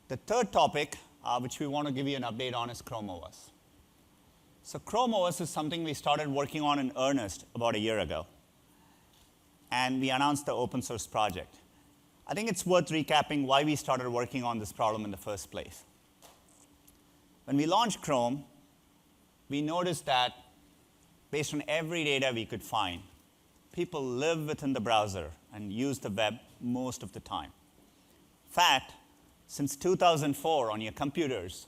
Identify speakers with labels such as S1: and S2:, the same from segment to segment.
S1: The third topic, which we want to give you an update on, is Chrome OS. So Chrome OS is something we started working on in earnest about a year ago. And we announced the open source project. I think it's worth recapping why we started working on this problem in the first place. When we launched Chrome, we noticed that based on every data we could find, people live within the browser and use the web most of the time. In fact, since 2004 on your computers,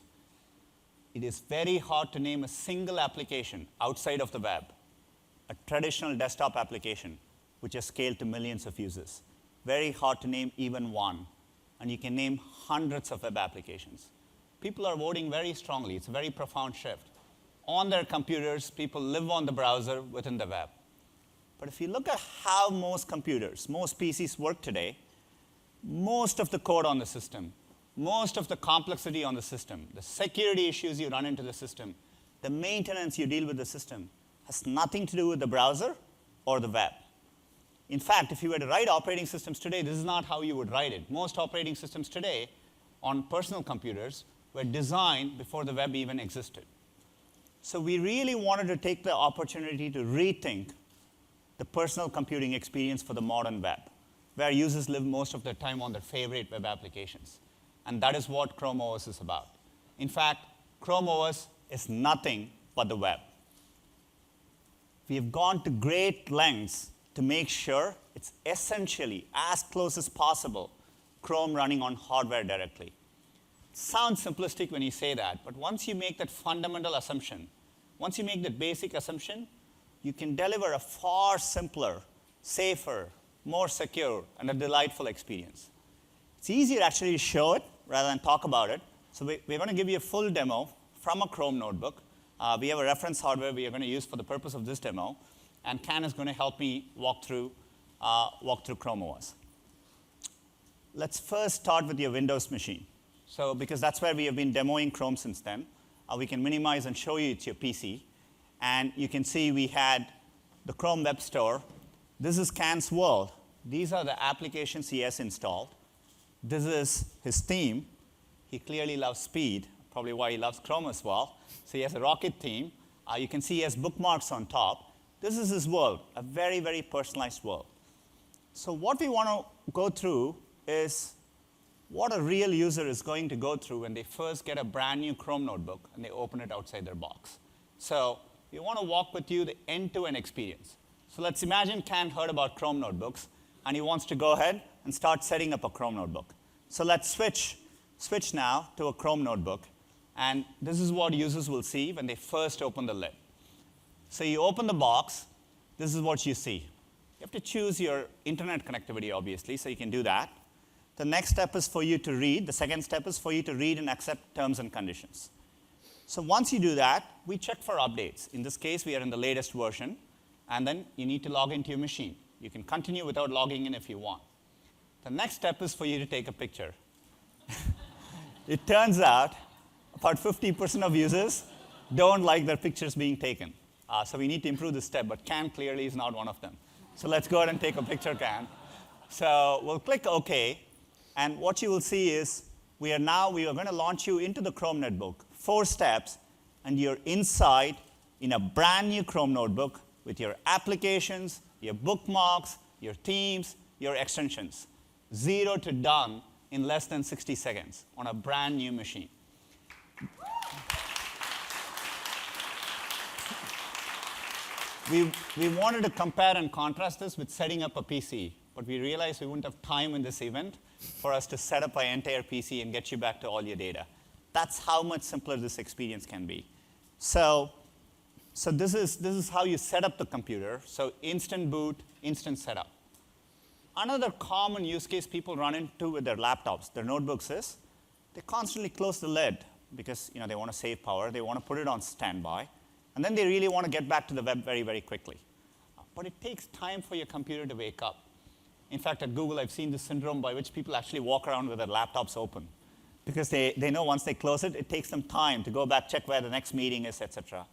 S1: it is very hard to name a single application outside of the web, a traditional desktop application, which has scaled to millions of users. Very hard to name even one. And you can name hundreds of web applications. People are voting very strongly. It's a very profound shift. On their computers, people live on the browser within the web. But if you look at how most computers, most PCs work today, most of the code on the system, most of the complexity on the system, the security issues you run into the system, the maintenance you deal with the system, has nothing to do with the browser or the web. In fact, if you were to write operating systems today, this is not how you would write it. Most operating systems today on personal computers were designed before the web even existed. So we really wanted to take the opportunity to rethink the personal computing experience for the modern web, where users live most of their time on their favorite web applications. And that is what Chrome OS is about. In fact, Chrome OS is nothing but the web. We have gone to great lengths to make sure it's essentially as close as possible Chrome running on hardware directly. It sounds simplistic when you say that, but once you make that fundamental assumption, once you make that basic assumption, you can deliver a far simpler, safer, more secure, and a delightful experience. It's easier actually to show it rather than talk about it. So we're going to give you a full demo from a Chrome notebook. We have a reference hardware we are going to use for the purpose of this demo. And Ken is going to help me walk through Chrome OS. Let's first start with your Windows machine. So because that's where we have been demoing Chrome since then, we can minimize and show you it's your PC. And you can see we had the Chrome Web Store. This is Ken's world. These are the applications he has installed. This is his theme. He clearly loves speed, probably why he loves Chrome as well. So he has a rocket theme. You can see he has bookmarks on top. This is his world, a very, very personalized world. So what we want to go through is what a real user is going to go through when they first get a brand new Chrome notebook and they open it outside their box. So we want to walk with you the end-to-end experience. So let's imagine Ken heard about Chrome notebooks, and he wants to go ahead and start setting up a Chrome notebook. So let's switch now to a Chrome notebook. And this is what users will see when they first open the lid. So you open the box. This is what you see. You have to choose your internet connectivity, obviously, so you can do that. The next step is for you to read. The second step is for you to read and accept terms and conditions. So once you do that, we check for updates. In this case, we are in the latest version. And then you need to log into your machine. You can continue without logging in if you want. The next step is for you to take a picture. It turns out about 50% of users don't like their pictures being taken. So we need to improve this step, but Ken clearly is not one of them. So let's go ahead and take a picture, Ken. So we'll click OK. And what you will see is we are going to launch you into the Chrome notebook. 4 steps, and you're inside in a brand new Chrome notebook with your applications, your bookmarks, your themes, your extensions. 0 to done in less than 60 seconds on a brand new machine. We wanted to compare and contrast this with setting up a PC, but we realized we wouldn't have time in this event for us to set up an entire PC and get you back to all your data. That's how much simpler this experience can be. So this is how you set up the computer. So instant boot, instant setup. Another common use case people run into with their laptops, their notebooks, is they constantly close the lid because they want to save power. They want to put it on standby. And then they really want to get back to the web very, very quickly. But it takes time for your computer to wake up. In fact, at Google, I've seen this syndrome by which people actually walk around with their laptops open. Because they know once they close it, it takes them time to go back, check where the next meeting is, et cetera.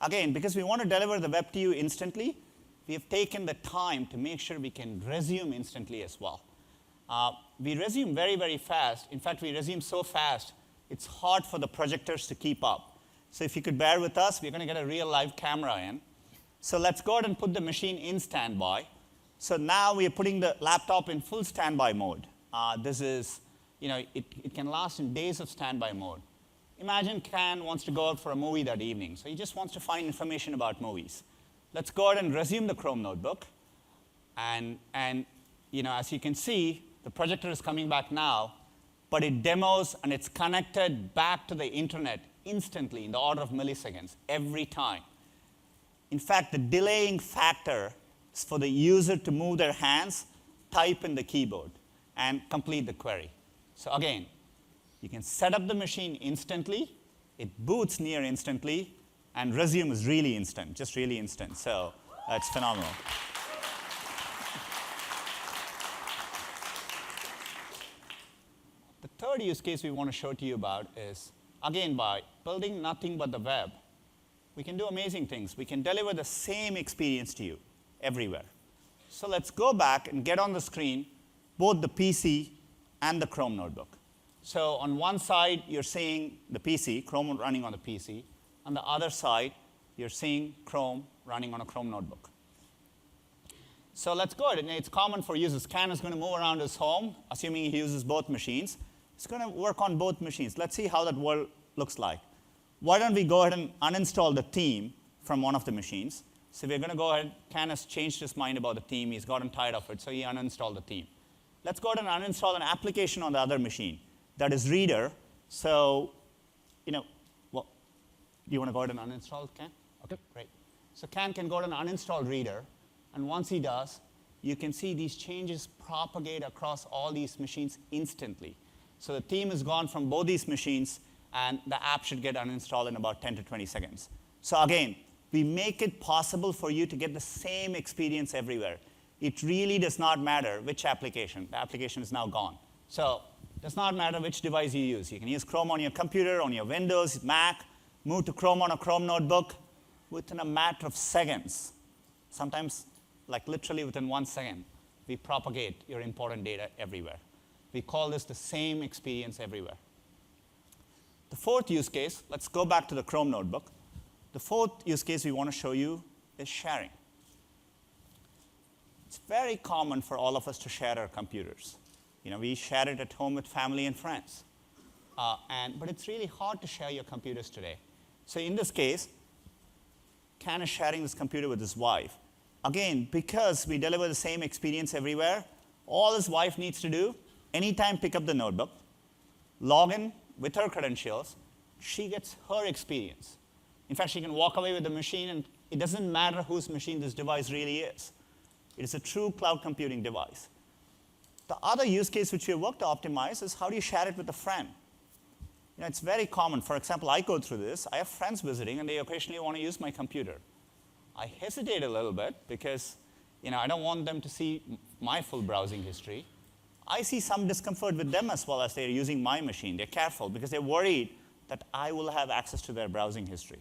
S1: Again, because we want to deliver the web to you instantly, we have taken the time to make sure we can resume instantly as well. We resume very, very fast. In fact, we resume so fast, it's hard for the projectors to keep up. So if you could bear with us, we're going to get a real live camera in. So let's go ahead and put the machine in standby. So now we are putting the laptop in full standby mode. This is, it can last in days of standby mode. Imagine Ken wants to go out for a movie that evening. So he just wants to find information about movies. Let's go ahead and resume the Chrome notebook. And as you can see, the projector is coming back now, but it demos and it's connected back to the internet instantly in the order of milliseconds every time. In fact, the delaying factor is for the user to move their hands, type in the keyboard, and complete the query. So again, you can set up the machine instantly, it boots near instantly, and resume is really instant, just really instant. So it's phenomenal. The third use case we want to show to you about is, again, by building nothing but the web, we can do amazing things. We can deliver the same experience to you everywhere. So let's go back and get on the screen both the PC and the Chrome notebook. So on one side, you're seeing the PC, Chrome running on the PC. On the other side, you're seeing Chrome running on a Chrome notebook. So let's go ahead. And it's common for users. Ken is going to move around his home, assuming he uses both machines. It's going to work on both machines. Let's see how that world looks like. Why don't we go ahead and uninstall the theme from one of the machines? So we're going to go ahead. Ken has changed his mind about the theme. He's gotten tired of it, so he uninstalled the theme. Let's go ahead and uninstall an application on the other machine. That is Reader. So, well, do you want to go ahead and uninstall, Ken? Okay, great. So Ken can go ahead and uninstall Reader. And once he does, you can see these changes propagate across all these machines instantly. So the theme is gone from both these machines, and the app should get uninstalled in about 10 to 20 seconds. So again, we make it possible for you to get the same experience everywhere. It really does not matter which application. The application is now gone. So it does not matter which device you use. You can use Chrome on your computer, on your Windows, Mac, move to Chrome on a Chrome notebook within a matter of seconds. Sometimes, like literally within 1 second, we propagate your important data everywhere. We call this the same experience everywhere. The fourth use case, let's go back to the Chrome notebook. The fourth use case we want to show you is sharing. It's very common for all of us to share our computers. We share it at home with family and friends. But it's really hard to share your computers today. So in this case, Ken is sharing this computer with his wife. Again, because we deliver the same experience everywhere, all his wife needs to do, anytime pick up the notebook, log in with her credentials, she gets her experience. In fact, she can walk away with the machine, and it doesn't matter whose machine this device really is. It is a true cloud computing device. The other use case which we work to optimize is how do you share it with a friend? It's very common. For example, I go through this. I have friends visiting, and they occasionally want to use my computer. I hesitate a little bit because I don't want them to see my full browsing history. I see some discomfort with them as well as they're using my machine. They're careful because they're worried that I will have access to their browsing history.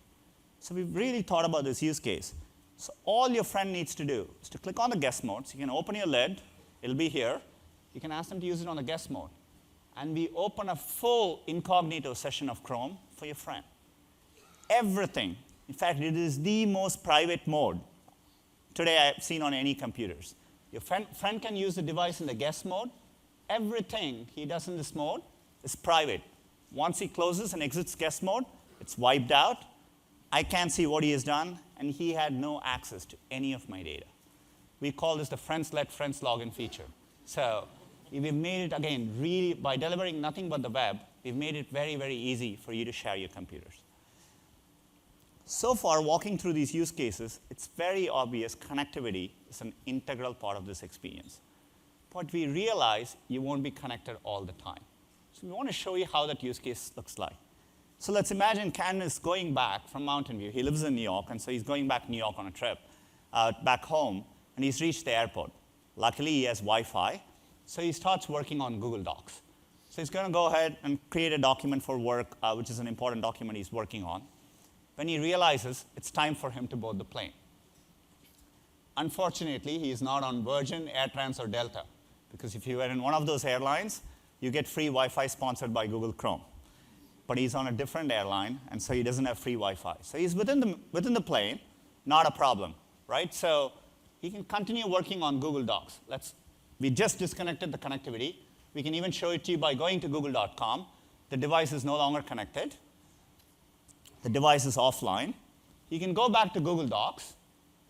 S1: So we've really thought about this use case. So all your friend needs to do is to click on the guest mode. So you can open your lid. It'll be here. You can ask them to use it on the guest mode. And we open a full incognito session of Chrome for your friend. Everything. In fact, it is the most private mode today I've seen on any computers. Your friend can use the device in the guest mode. Everything he does in this mode is private. Once he closes and exits guest mode, it's wiped out. I can't see what he has done, and he had no access to any of my data. We call this the friends let friends login feature. So we've made it, again, really, by delivering nothing but the web, we've made it very, very easy for you to share your computers. So far, walking through these use cases, it's very obvious connectivity is an integral part of this experience. But we realize you won't be connected all the time. So we want to show you how that use case looks like. So let's imagine Ken is going back from Mountain View. He lives in New York, and so he's going back to New York on a trip, back home, and he's reached the airport. Luckily, he has Wi-Fi, so he starts working on Google Docs. So he's going to go ahead and create a document for work, which is an important document he's working on, when he realizes it's time for him to board the plane. Unfortunately, he is not on Virgin, Air France, or Delta, because if you were in one of those airlines, you get free Wi-Fi sponsored by Google Chrome. But he's on a different airline, and so he doesn't have free Wi-Fi. So he's within the plane, not a problem, right? So he can continue working on Google Docs. We just disconnected the connectivity. We can even show it to you by going to google.com. The device is no longer connected. The device is offline. You can go back to Google Docs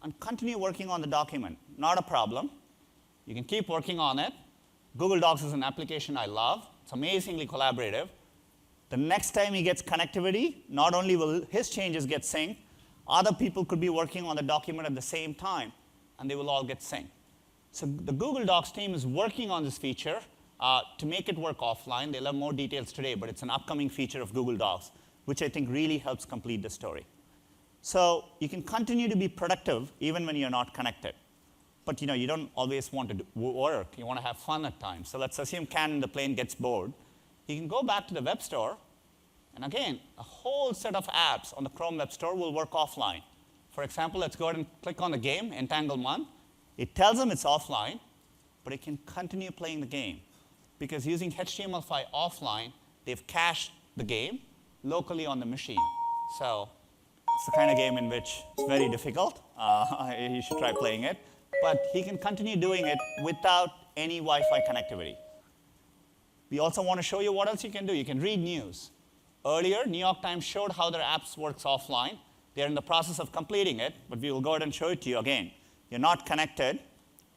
S1: and continue working on the document. Not a problem. You can keep working on it. Google Docs is an application I love. It's amazingly collaborative. The next time he gets connectivity, not only will his changes get synced, other people could be working on the document at the same time, and they will all get synced. So the Google Docs team is working on this feature to make it work offline. They'll have more details today, but it's an upcoming feature of Google Docs, which I think really helps complete the story. So you can continue to be productive even when you're not connected. But you don't always want to work. You want to have fun at times. So let's assume Ken in the plane gets bored. He can go back to the web store, and again, a whole set of apps on the Chrome Web Store will work offline. For example, let's go ahead and click on the game, Entanglement. It tells him it's offline, but it can continue playing the game. Because using HTML5 offline, they've cached the game locally on the machine. So it's the kind of game in which it's very difficult. You should try playing it. But he can continue doing it without any Wi-Fi connectivity. We also want to show you what else you can do. You can read news. Earlier, New York Times showed how their apps works offline. They're in the process of completing it, but we will go ahead and show it to you again. You're not connected.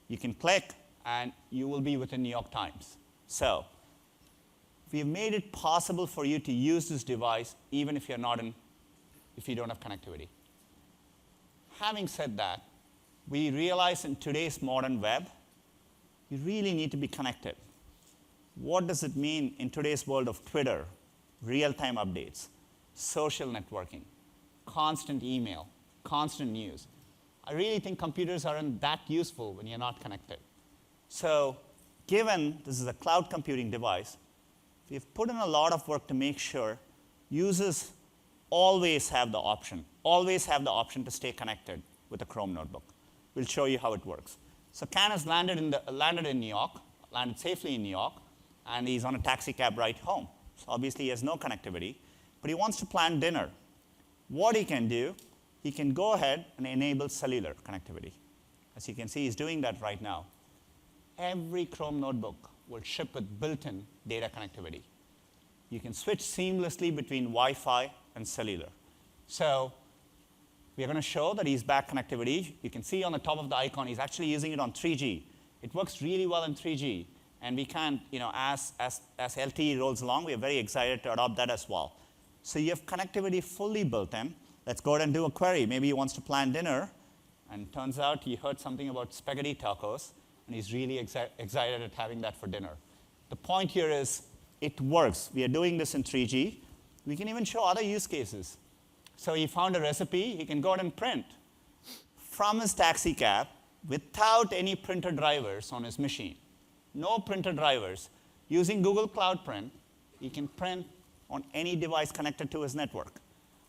S1: You can click, and you will be within New York Times. So we've made it possible for you to use this device even if you don't have connectivity. Having said that, we realize in today's modern web, you really need to be connected. What does it mean in today's world of Twitter, real-time updates, social networking, constant email, constant news? I really think computers aren't that useful when you're not connected. So given this is a cloud computing device, we've put in a lot of work to make sure users always have the option to stay connected with a Chrome notebook. We'll show you how it works. So Ken has landed in New York, landed safely in New York, and he's on a taxi cab ride home. So obviously he has no connectivity, but he wants to plan dinner. What he can do, he can go ahead and enable cellular connectivity. As you can see, he's doing that right now. Every Chrome notebook will ship with built-in data connectivity. You can switch seamlessly between Wi-Fi and cellular. So we're going to show that he's back connectivity. You can see on the top of the icon, he's actually using it on 3G. It works really well in 3G. And we can, as LTE rolls along, we are very excited to adopt that as well. So you have connectivity fully built in. Let's go ahead and do a query. Maybe he wants to plan dinner. And turns out he heard something about spaghetti tacos. And he's really excited at having that for dinner. The point here is it works. We are doing this in 3G. We can even show other use cases. So he found a recipe he can go ahead and print from his taxi cab without any printer drivers on his machine. No printer drivers. Using Google Cloud Print, he can print on any device connected to his network.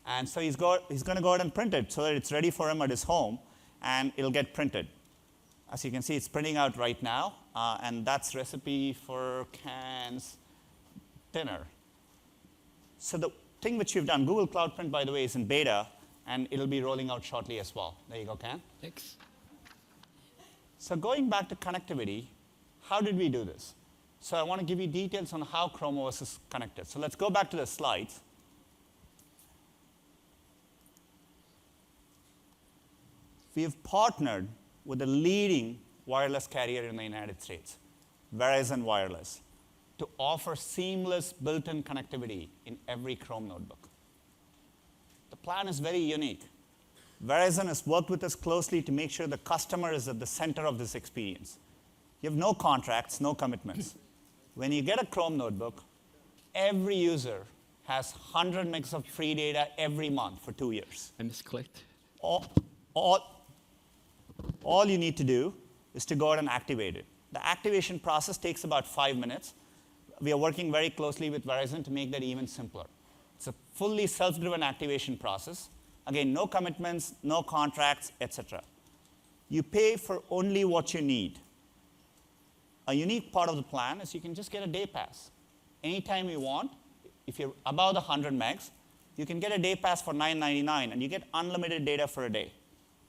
S1: And so he's going to go ahead and print it so that it's ready for him at his home, and it'll get printed. As you can see, it's printing out right now, and that's recipe for Ken's dinner. So the thing which we've done, Google Cloud Print, by the way, is in beta, and it'll be rolling out shortly as well. There you go, Ken.
S2: Thanks.
S1: So going back to connectivity, how did we do this? So I want to give you details on how Chrome OS is connected. So let's go back to the slides. We have partnered with the leading wireless carrier in the United States, Verizon Wireless, to offer seamless built-in connectivity in every Chrome notebook. The plan is very unique. Verizon has worked with us closely to make sure the customer is at the center of this experience. You have no contracts, no commitments. When you get a Chrome notebook, every user has 100 megs of free data every month for 2 years.
S2: I misclicked.
S1: All you need to do is to go ahead and activate it. The activation process takes about 5 minutes. We are working very closely with Verizon to make that even simpler. It's a fully self-driven activation process. Again, no commitments, no contracts, etc. You pay for only what you need. a unique part of the plan is you can just get a day pass. Anytime you want, if you're above the 100 megs, you can get a day pass for $9.99, and you get unlimited data for a day.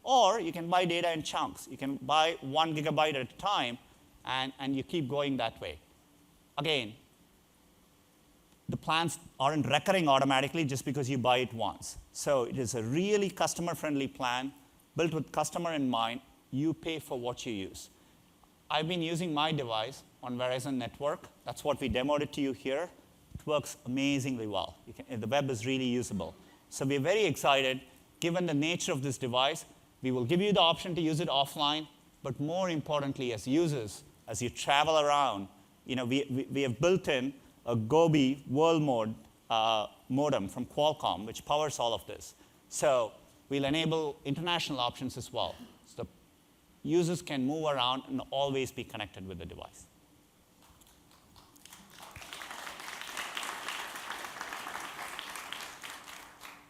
S1: Or you can buy data in chunks. You can buy 1 gigabyte at a time, and you keep going that way. Again, the plans aren't recurring automatically just because you buy it once. So it is a really customer-friendly plan, built with customer in mind. You pay for what you use. I've been using my device on Verizon network. That's what we demoed it to you here. It works amazingly well. The web is really usable. So we're very excited. Given the nature of this device, we will give you the option to use it offline, but more importantly, as users, as you travel around, we have built in a Gobi world mode modem from Qualcomm, which powers all of this. So we'll enable international options as well. So the users can move around and always be connected with the device.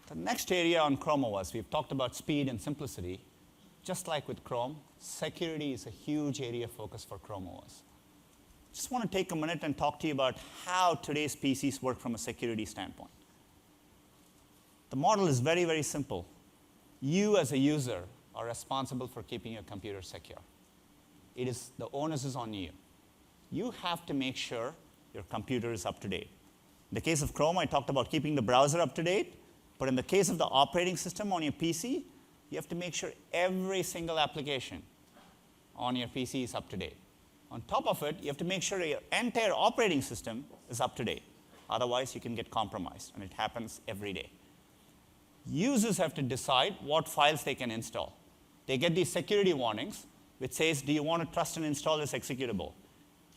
S1: The next area on Chrome OS, we've talked about speed and simplicity. Just like with Chrome, security is a huge area of focus for Chrome OS. Just want to take a minute and talk to you about how today's PCs work from a security standpoint. The model is very, very simple. You as a user are responsible for keeping your computer secure. The onus is on you. You have to make sure your computer is up to date. In the case of Chrome, I talked about keeping the browser up to date. But in the case of the operating system on your PC, you have to make sure every single application on your PC is up to date. On top of it, you have to make sure your entire operating system is up to date. Otherwise, you can get compromised, and it happens every day. Users have to decide what files they can install. They get these security warnings, which says, do you want to trust and install this executable?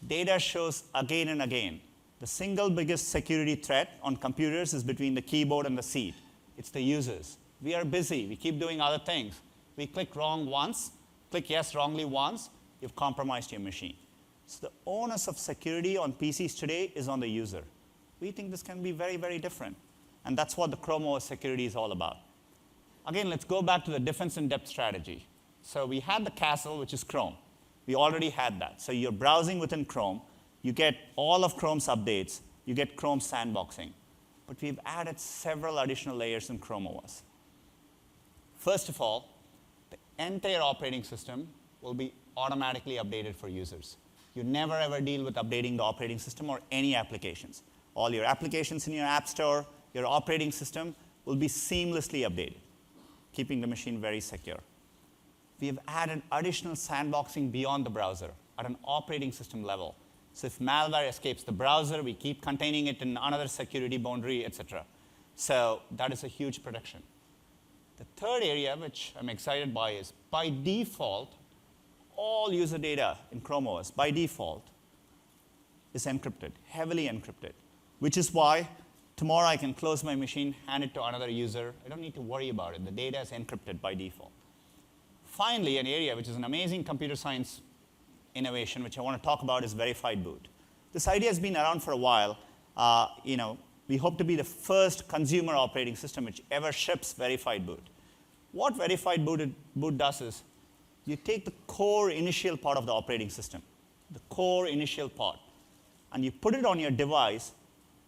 S1: Data shows again and again, the single biggest security threat on computers is between the keyboard and the seat. It's the users. We are busy. We keep doing other things. We click wrong once, click yes wrongly once, you've compromised your machine. So the onus of security on PCs today is on the user. We think this can be very, very different. And that's what the Chrome OS security is all about. Again, let's go back to the defense in depth strategy. So we had the castle, which is Chrome. We already had that. So you're browsing within Chrome. You get all of Chrome's updates. You get Chrome sandboxing. But we've added several additional layers in Chrome OS. First of all, the entire operating system will be automatically updated for users. You never ever deal with updating the operating system or any applications. All your applications in your app store, your operating system will be seamlessly updated, keeping the machine very secure. We have added additional sandboxing beyond the browser at an operating system level. So if malware escapes the browser, we keep containing it in another security boundary, etc. So that is a huge protection. The third area, which I'm excited by, is by default, all user data in Chrome OS, by default, is encrypted, heavily encrypted, which is why tomorrow I can close my machine, hand it to another user. I don't need to worry about it. The data is encrypted by default. Finally, an area which is an amazing computer science innovation, which I want to talk about, is verified boot. This idea has been around for a while. We hope to be the first consumer operating system which ever ships verified boot. What verified boot does is you take the core initial part of the operating system, the core initial part, and you put it on your device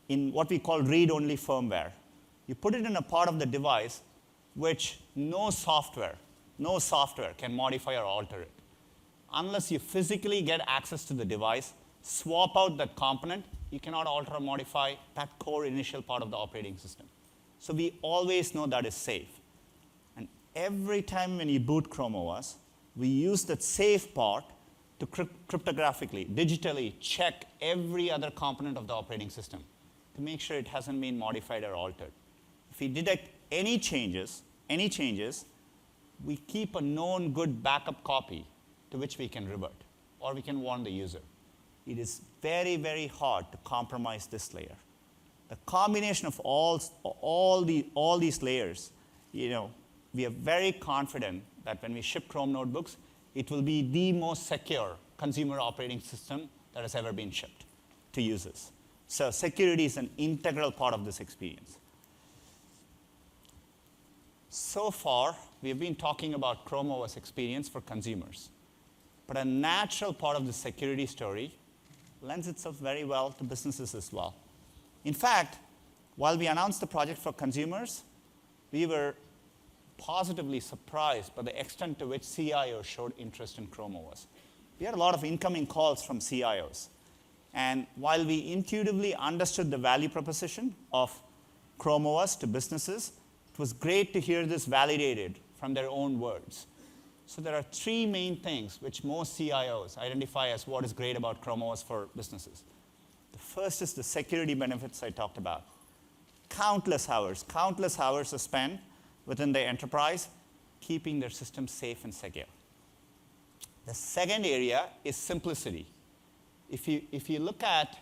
S1: in what we call read-only firmware. You put it in a part of the device which no software can modify or alter it. Unless you physically get access to the device, swap out that component, you cannot alter or modify that core initial part of the operating system. So we always know that is safe. And every time when you boot Chrome OS, we use that safe part to cryptographically, digitally check every other component of the operating system to make sure it hasn't been modified or altered. If we detect any changes, we keep a known good backup copy to which we can revert, or we can warn the user. It is very, very hard to compromise this layer. The combination of all these layers, we are very confident that when we ship Chrome notebooks, it will be the most secure consumer operating system that has ever been shipped to users. So security is an integral part of this experience. So far, we have been talking about Chrome OS experience for consumers. But a natural part of the security story lends itself very well to businesses as well. In fact, while we announced the project for consumers, we were positively surprised by the extent to which CIOs showed interest in Chrome OS. We had a lot of incoming calls from CIOs. And while we intuitively understood the value proposition of Chrome OS to businesses, it was great to hear this validated from their own words. So there are three main things which most CIOs identify as what is great about Chrome OS for businesses. The first is the security benefits I talked about. Countless hours are spent within the enterprise keeping their systems safe and secure. The second area is simplicity. If you look at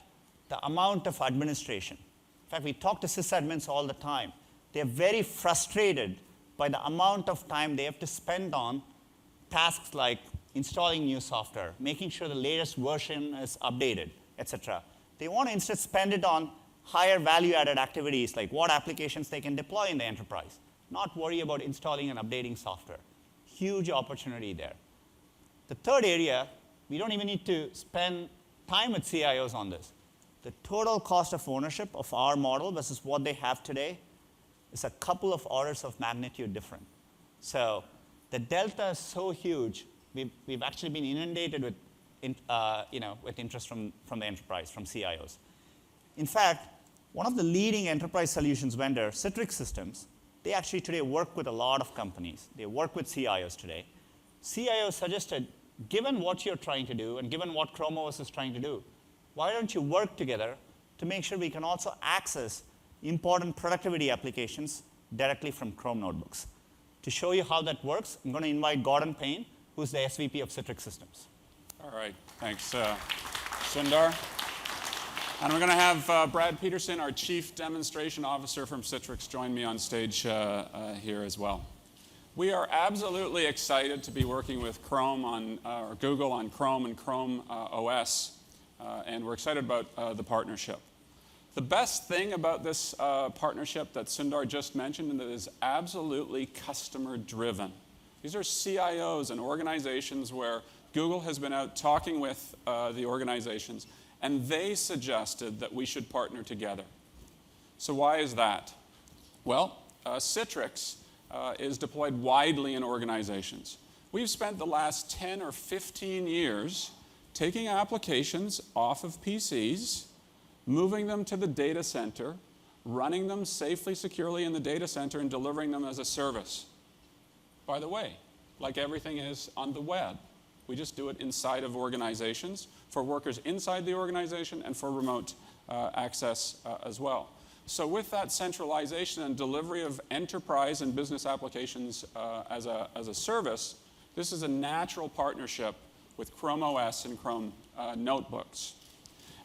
S1: the amount of administration, in fact, we talk to sysadmins all the time. They're very frustrated by the amount of time they have to spend on tasks like installing new software, making sure the latest version is updated, etc. They want to instead spend it on higher value-added activities like what applications they can deploy in the enterprise, not worry about installing and updating software. Huge opportunity there. The third area, we don't even need to spend time with CIOs on this. The total cost of ownership of our model versus what they have today is a couple of orders of magnitude different. So the delta is so huge, we've actually been inundated with, with interest from the enterprise, from CIOs. In fact, one of the leading enterprise solutions vendor, Citrix Systems, they actually today work with a lot of companies. They work with CIOs today. CIOs suggested, given what you're trying to do and given what Chrome OS is trying to do, why don't you work together to make sure we can also access important productivity applications directly from Chrome notebooks? To show you how that works, I'm going to invite Gordon Payne, who's the SVP of Citrix Systems.
S2: All right, thanks, Sundar. And we're going to have Brad Peterson, our Chief Demonstration Officer from Citrix, join me on stage here as well. We are absolutely excited to be working with Chrome or Google on Chrome and Chrome OS, and we're excited about the partnership. The best thing about this partnership that Sundar just mentioned is it is absolutely customer-driven. These are CIOs and organizations where Google has been out talking with the organizations, and they suggested that we should partner together. So why is that? Well, Citrix is deployed widely in organizations. We've spent the last 10 or 15 years taking applications off of PCs, moving them to the data center, running them safely, securely in the data center, and delivering them as a service. By the way, like everything is on the web, we just do it inside of organizations for workers inside the organization and for remote access as well. So with that centralization and delivery of enterprise and business applications as a service, this is a natural partnership with Chrome OS and Chrome notebooks.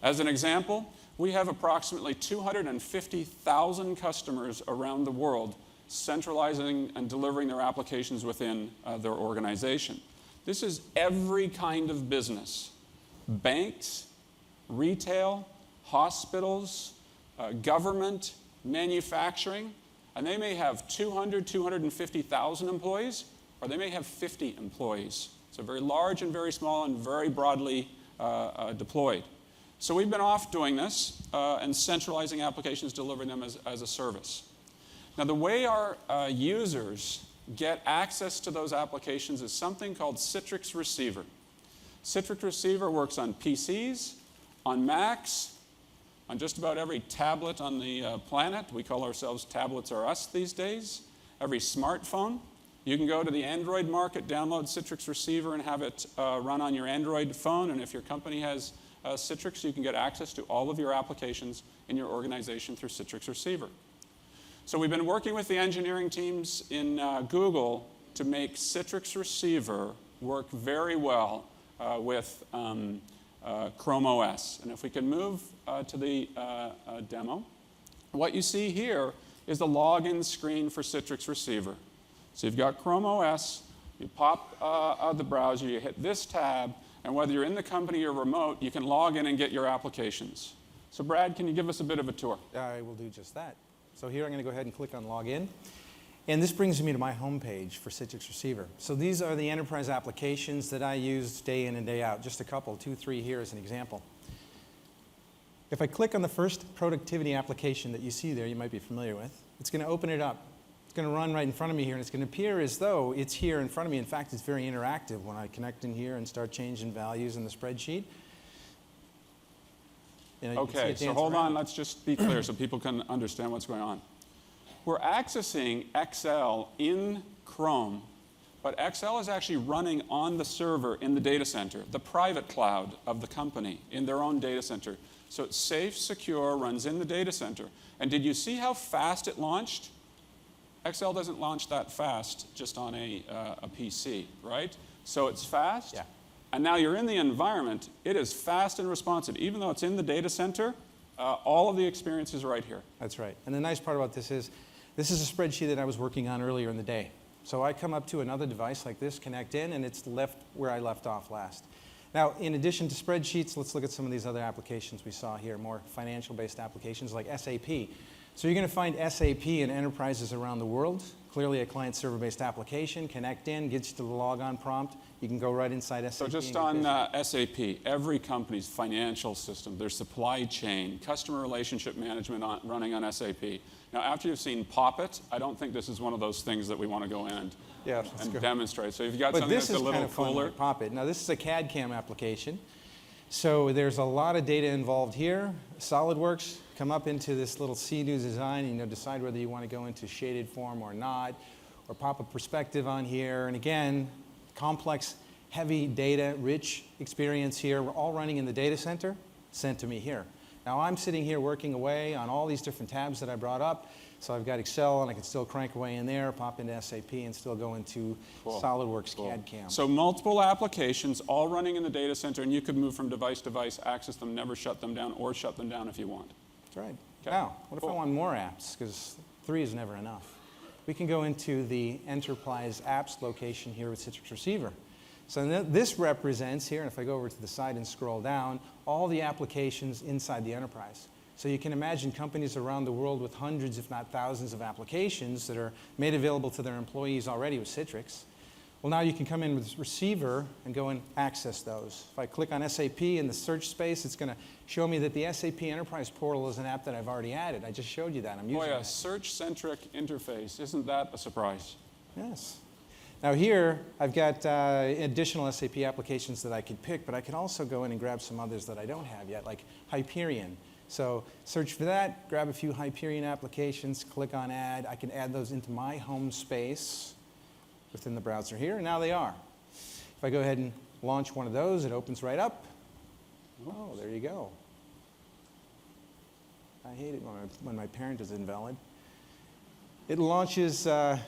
S2: As an example, we have approximately 250,000 customers around the world centralizing and delivering their applications within their organization. This is every kind of business: banks, retail, hospitals, government, manufacturing, and they may have 250,000 employees, or they may have 50 employees. So very large and very small and very broadly deployed. So we've been off doing this and centralizing applications, delivering them as a service. Now the way our users get access to those applications is something called Citrix Receiver. Citrix Receiver works on PCs, on Macs, on just about every tablet on the planet. We call ourselves Tablets Are Us these days. Every smartphone. You can go to the Android market, download Citrix Receiver, and have it run on your Android phone. And if your company has Citrix, you can get access to all of your applications in your organization through Citrix Receiver. So we've been working with the engineering teams in Google to make Citrix Receiver work very well with Chrome OS. And if we can move to the demo, what you see here is the login screen for Citrix Receiver. So you've got Chrome OS, you pop out the browser, you hit this tab, and whether you're in the company or remote, you can log in and get your applications. So Brad, can you give us a bit of a tour?
S3: I will do just that. So here I'm going to go ahead and click on Login. And this brings me to my home page for Citrix Receiver. So these are the enterprise applications that I use day in and day out. Just a couple, 2, 3 here as an example. If I click on the first productivity application that you see there, you might be familiar with, it's going to open it up. It's going to run right in front of me here, and it's going to appear as though it's here in front of me. In fact, it's very interactive when I connect in here and start changing values in the spreadsheet. You know,
S2: Okay, so hold on, let's just be clear so people can understand what's going on. We're accessing Excel in Chrome, but Excel is actually running on the server in the data center, the private cloud of the company, in their own data center. So it's safe, secure, runs in the data center. And did you see how fast it launched? Excel doesn't launch that fast just on a PC, right? So it's fast.
S3: Yeah.
S2: And now you're in the environment. It is fast and responsive. Even though it's in the data center, all of the experience is right here.
S3: That's right. And the nice part about this is a spreadsheet that I was working on earlier in the day. So I come up to another device like this, connect in, and it's left where I left off last. Now, in addition to spreadsheets, let's look at some of these other applications we saw here, more financial-based applications like SAP. So you're going to find SAP in enterprises around the world. Clearly a client-server-based application. Connect in, gets you to the logon prompt. You can go right inside SAP.
S2: So just on SAP, every company's financial system, their supply chain, customer relationship management running on SAP. Now, after you've seen Pop It, I don't think this is one of those things that we want to go in and demonstrate. So if you've got something that's a little
S3: kind of
S2: cooler.
S3: Like Pop It. Now, this is a CAD CAM application. So there's a lot of data involved here. SolidWorks, come up into this little see new design, decide whether you want to go into shaded form or not, or pop a perspective on here. And again, complex, heavy data, rich experience here. We're all running in the data center, sent to me here. Now I'm sitting here working away on all these different tabs that I brought up. So I've got Excel, and I can still crank away in there, pop into SAP, and still go into SolidWorks CAD CAM.
S2: So multiple applications, all running in the data center, and you could move from device to device, access them, never shut them down, or shut them down if you want.
S3: That's right.
S2: Okay.
S3: Now, what if I want more apps? Because 3 is never enough. We can go into the Enterprise Apps location here with Citrix Receiver. So this represents here, and if I go over to the side and scroll down, all the applications inside the enterprise. So you can imagine companies around the world with hundreds, if not thousands, of applications that are made available to their employees already with Citrix. Well, now you can come in with Receiver and go and access those. If I click on SAP in the search space, it's going to show me that the SAP Enterprise Portal is an app that I've already added. I just showed you that. I'm using
S2: Boy, a
S3: it.
S2: search-centric interface. Isn't that a surprise?
S3: Yes. Now here, I've got additional SAP applications that I could pick, but I can also go in and grab some others that I don't have yet, like Hyperion. So search for that, grab a few Hyperion applications, click on Add. I can add those into my home space within the browser here, and now they are. If I go ahead and launch one of those, it opens right up. Oh, there you go. I hate it when my parent is invalid. It launches the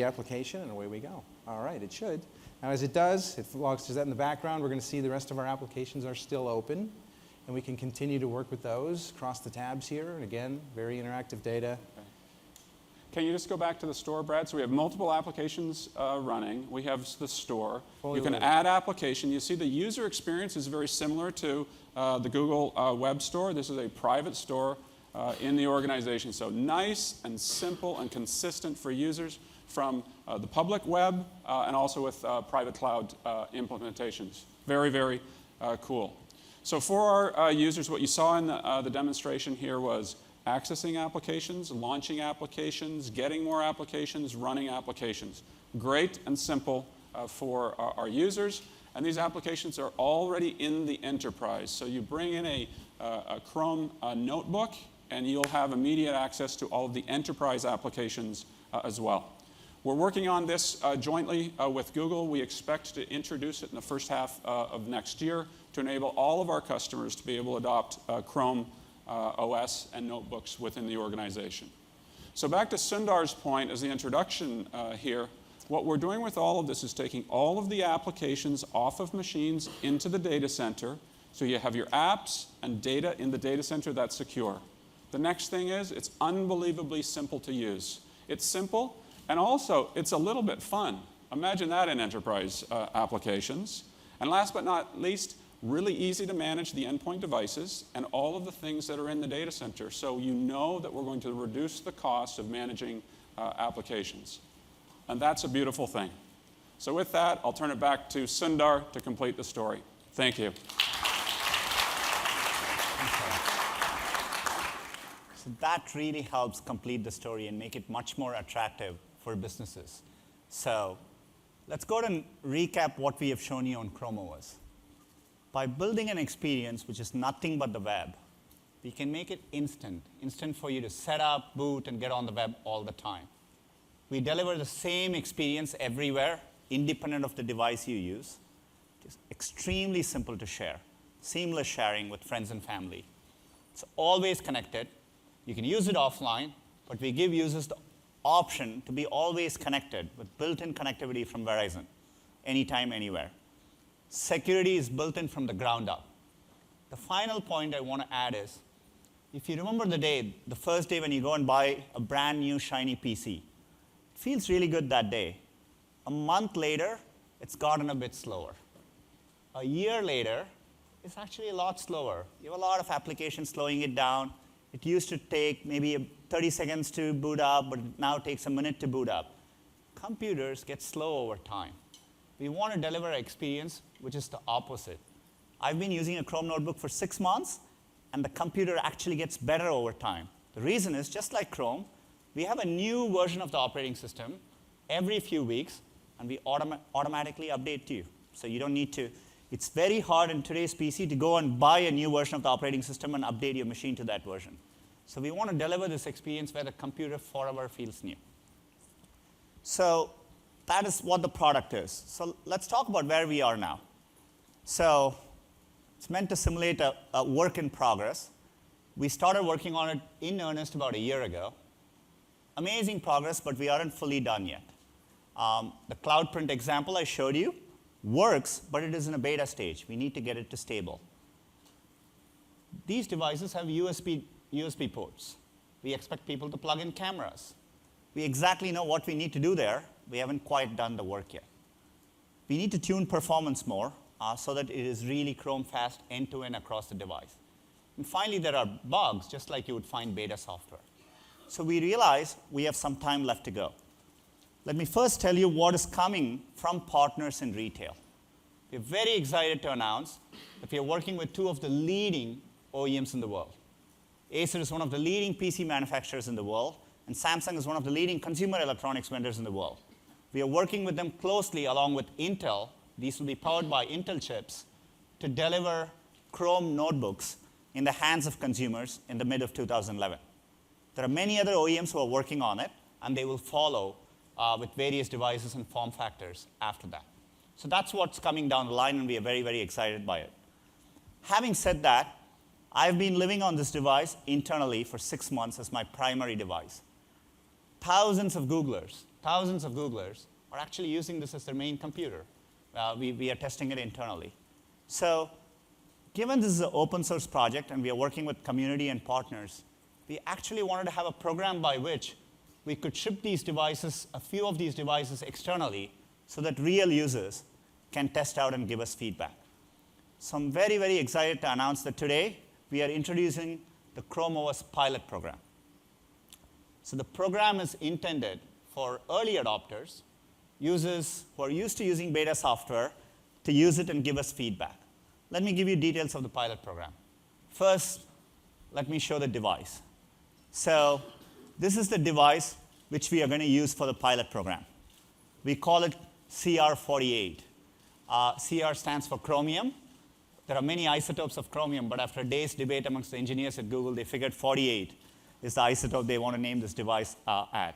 S3: application, and away we go. All right, it should. Now, as it does, it launches that in the background. We're going to see the rest of our applications are still open, and we can continue to work with those across the tabs here. And again, very interactive data.
S2: Okay. Can you just go back to the store, Brad? So we have multiple applications running. We have the store. You can add application. You see the user experience is very similar to the Google Web Store. This is a private store in the organization. So nice and simple and consistent for users from the public web and also with private cloud implementations. Very, very cool. So for our users, what you saw in the demonstration here was accessing applications, launching applications, getting more applications, running applications. Great and simple for our users. And these applications are already in the enterprise. So you bring in a Chrome notebook, and you'll have immediate access to all of the enterprise applications as well. We're working on this jointly with Google. We expect to introduce it in the first half of next year to enable all of our customers to be able to adopt Chrome OS and notebooks within the organization. So back to Sundar's point as the introduction here, what we're doing with all of this is taking all of the applications off of machines into the data center. So you have your apps and data in the data center that's secure. The next thing is it's unbelievably simple to use. It's simple, and also it's a little bit fun. Imagine that in enterprise applications. And last but not least, really easy to manage the endpoint devices and all of the things that are in the data center. So you know that we're going to reduce the cost of managing applications. And that's a beautiful thing. So with that, I'll turn it back to Sundar to complete the story. Thank you.
S1: So that really helps complete the story and make it much more attractive for businesses. So let's go ahead and recap what we have shown you on Chrome OS. By building an experience which is nothing but the web, we can make it instant for you to set up, boot, and get on the web all the time. We deliver the same experience everywhere, independent of the device you use. It's extremely simple to share, seamless sharing with friends and family. It's always connected. You can use it offline, but we give users the option to be always connected with built-in connectivity from Verizon, anytime, anywhere. Security is built in from the ground up. The final point I want to add is, if you remember the first day when you go and buy a brand new shiny PC, it feels really good that day. A month later, it's gotten a bit slower. A year later, it's actually a lot slower. You have a lot of applications slowing it down. It used to take maybe 30 seconds to boot up, but it now takes a minute to boot up. Computers get slow over time. We want to deliver an experience which is the opposite. I've been using a Chrome notebook for 6 months, and the computer actually gets better over time. The reason is, just like Chrome, we have a new version of the operating system every few weeks, and we automatically update to you. So you don't need to. It's very hard in today's PC to go and buy a new version of the operating system and update your machine to that version. So we want to deliver this experience where the computer forever feels new. So that is what the product is. So let's talk about where we are now. So it's meant to simulate a work in progress. We started working on it in earnest about a year ago. Amazing progress, but we aren't fully done yet. The Cloud Print example I showed you works, but it is in a beta stage. We need to get it to stable. These devices have USB ports. We expect people to plug in cameras. We exactly know what we need to do there. We haven't quite done the work yet. We need to tune performance more so that it is really Chrome fast end-to-end across the device. And finally, there are bugs, just like you would find beta software. So we realize we have some time left to go. Let me first tell you what is coming from partners in retail. We're very excited to announce that we are working with 2 of the leading OEMs in the world. Acer is one of the leading PC manufacturers in the world, and Samsung is one of the leading consumer electronics vendors in the world. We are working with them closely along with Intel. These will be powered by Intel chips to deliver Chrome notebooks in the hands of consumers in the mid of 2011. There are many other OEMs who are working on it, and they will follow with various devices and form factors after that. So that's what's coming down the line, and we are very, very excited by it. Having said that, I've been living on this device internally for 6 months as my primary device. Thousands of Googlers are actually using this as their main computer. We are testing it internally. So given this is an open source project and we are working with community and partners, we actually wanted to have a program by which we could ship these devices, a few of these devices externally, so that real users can test out and give us feedback. So I'm very, very excited to announce that today we are introducing the Chrome OS pilot program. So the program is intended for early adopters, users who are used to using beta software, to use it and give us feedback. Let me give you details of the pilot program. First, let me show the device. So this is the device which we are going to use for the pilot program. We call it CR48. CR stands for chromium. There are many isotopes of chromium, but after a day's debate amongst the engineers at Google, they figured 48 is the isotope they want to name this device at.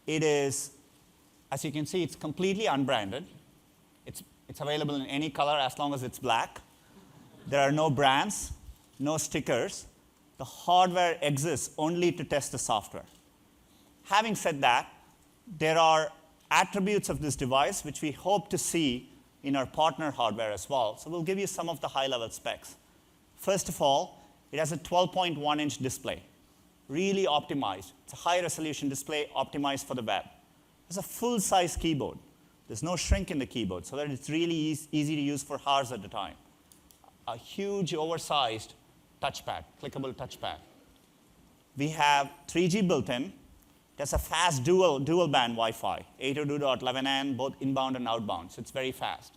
S1: It is, as you can see, it's completely unbranded. It's available in any color as long as it's black. There are no brands, no stickers. The hardware exists only to test the software. Having said that, there are attributes of this device which we hope to see in our partner hardware as well. So we'll give you some of the high-level specs. First of all, it has a 12.1-inch display, really optimized. It's a high-resolution display optimized for the web. It's a full-size keyboard. There's no shrink in the keyboard, so that it's really easy to use for hours at a time. A huge, oversized touchpad, clickable touchpad. We have 3G built-in, It has a fast dual band Wi-Fi, 802.11n, both inbound and outbound, so it's very fast.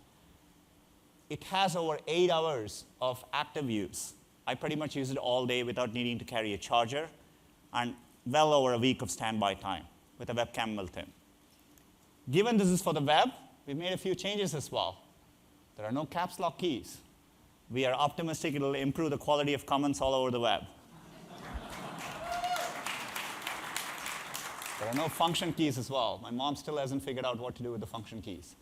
S1: It has over 8 hours of active use. I pretty much use it all day without needing to carry a charger, and well over a week of standby time with a webcam built in. Given this is for the web, we've made a few changes as well. There are no caps lock keys. We are optimistic it'll improve the quality of comments all over the web. There are no function keys as well. My mom still hasn't figured out what to do with the function keys.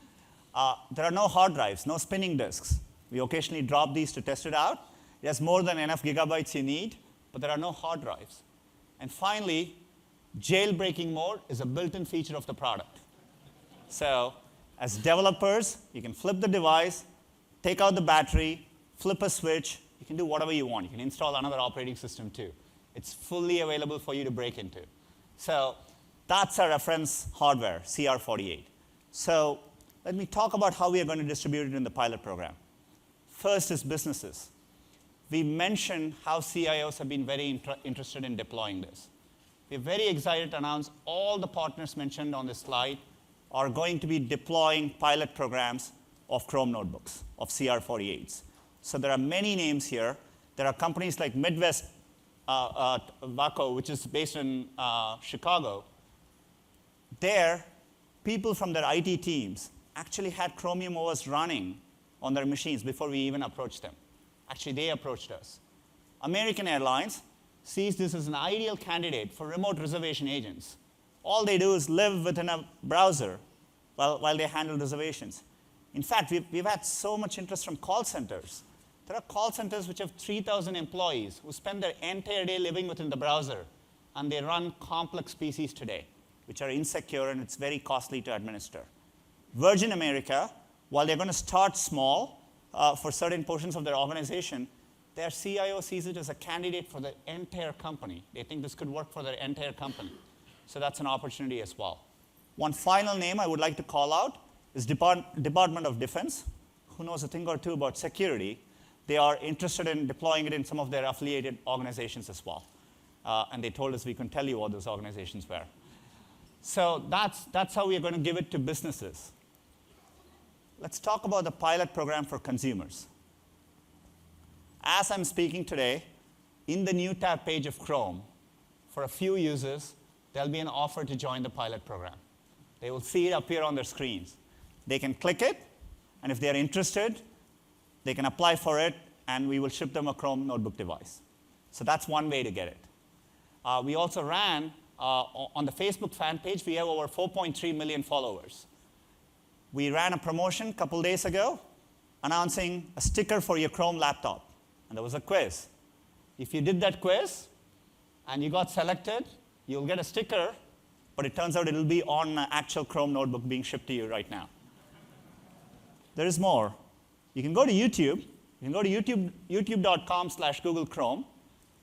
S1: There are no hard drives, no spinning disks. We occasionally drop these to test it out. It has more than enough gigabytes you need, but there are no hard drives. And finally, jailbreaking mode is a built-in feature of the product. So as developers, you can flip the device, take out the battery, flip a switch. You can do whatever you want. You can install another operating system too. It's fully available for you to break into. So that's our reference hardware, CR48. So let me talk about how we are going to distribute it in the pilot program. First is businesses. We mentioned how CIOs have been very interested in deploying this. We're very excited to announce all the partners mentioned on this slide are going to be deploying pilot programs of Chrome notebooks, of CR48s. So there are many names here. There are companies like Midwest Tobacco, which is based in Chicago. There, people from their IT teams actually had Chromium OS running on their machines before we even approached them. Actually, they approached us. American Airlines sees this as an ideal candidate for remote reservation agents. All they do is live within a browser while they handle reservations. In fact, we've had so much interest from call centers. There are call centers which have 3,000 employees who spend their entire day living within the browser, and they run complex PCs today, which are insecure and it's very costly to administer. Virgin America, while they're going to start small for certain portions of their organization, their CIO sees it as a candidate for the entire company. They think this could work for their entire company. So that's an opportunity as well. One final name I would like to call out is Department of Defense, who knows a thing or two about security. They are interested in deploying it in some of their affiliated organizations as well. And they told us we couldn't tell you what those organizations were. So that's how we are going to give it to businesses. Let's talk about the pilot program for consumers. As I'm speaking today, in the new tab page of Chrome, for a few users, there'll be an offer to join the pilot program. They will see it appear on their screens. They can click it, and if they're interested, they can apply for it, and we will ship them a Chrome notebook device. So that's one way to get it. We also ran, on the Facebook fan page, we have over 4.3 million followers. We ran a promotion a couple days ago announcing a sticker for your Chrome laptop. And there was a quiz. If you did that quiz and you got selected, you'll get a sticker, but it turns out it'll be on an actual Chrome notebook being shipped to you right now. There is more. You can go to YouTube. You can go to youtube.com/Google Chrome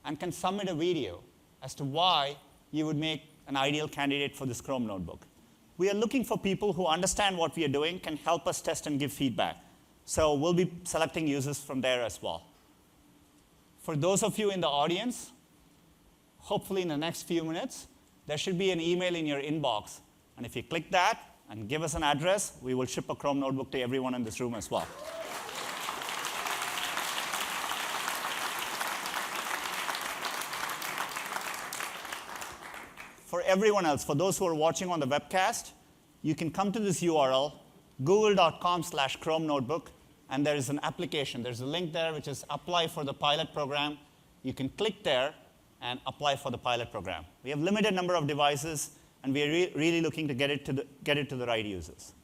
S1: and can submit a video as to why you would make an ideal candidate for this Chrome notebook. We are looking for people who understand what we are doing, can help us test and give feedback. So we'll be selecting users from there as well. For those of you in the audience, hopefully in the next few minutes, there should be an email in your inbox. And if you click that and give us an address, we will ship a Chrome notebook to everyone in this room as well. For everyone else, for those who are watching on the webcast, you can come to this URL, google.com/Chrome notebook, and there is an application. There's a link there which is apply for the pilot program. You can click there and apply for the pilot program. We have limited number of devices, and we are really looking to get it to the right users.